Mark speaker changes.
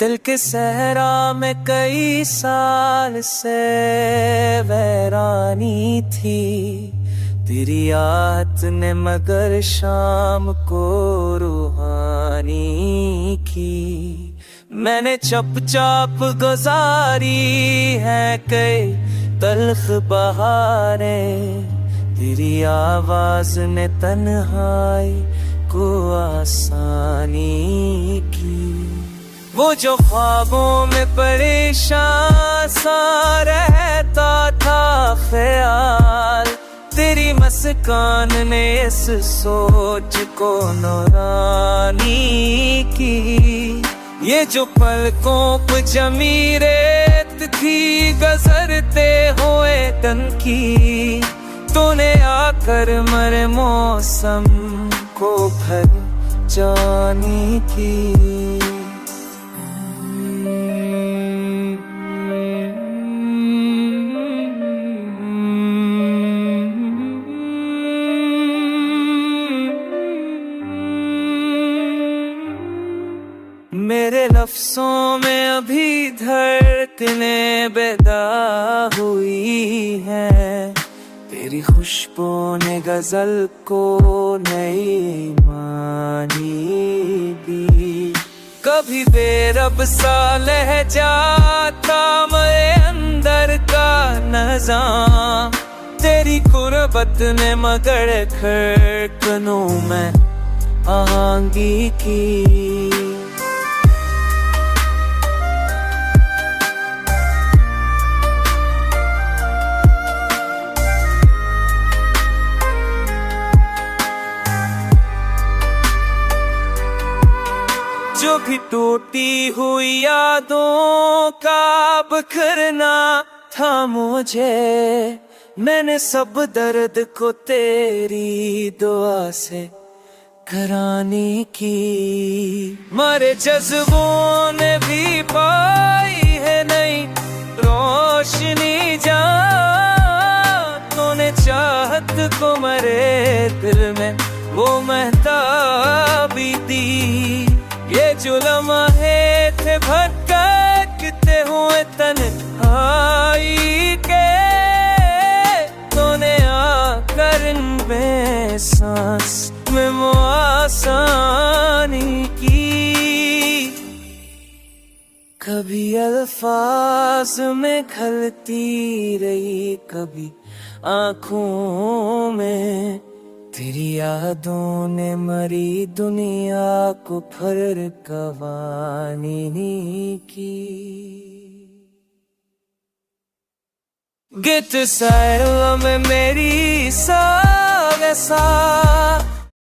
Speaker 1: दिल के सहरा में कई साल से वैरानी थी, तेरी याद ने मगर शाम को रूहानी की। मैंने चुपचाप गुजारी है कई तल्ख बहारें, तेरी आवाज ने तन्हाई को आसानी की। वो जो ख्वाबों में परेशान सा रहता था ख्याल, तेरी मुस्कान ने इस सोच को नूरानी की। ये जो पलकों पे जमी रेत थी गुजरते हुए दिन की, तूने आकर मेरे मौसम को भर जानी की। मेरे लफ्ज़ों में अभी धड़कने पैदा हुई है, तेरी खुशबू ने गजल को नई मानी दी। कभी बेरब सा लह जाता मेरे अंदर का नज़ाम, तेरी गुर्बत ने मगर खड़कनों में आहंगी की। जो भी टूटी हुई यादों का बिखरना था मुझे, मैंने सब दर्द को तेरी दुआ से कराने की। मारे जज्बों ने भी पाई है नई रोशनी, जा तूने चाहत को मेरे दिल में वो महताबी दी। ये जो लम्हे थे भटकते हुए तन्हाई के, तूने आकर इनमें सांस में आसानी की। कभी अल्फाज में खलती रही, कभी आँखों में, तेरी यादों ने मरी दुनिया को फरकवानी की। गित सैरों में मेरी सा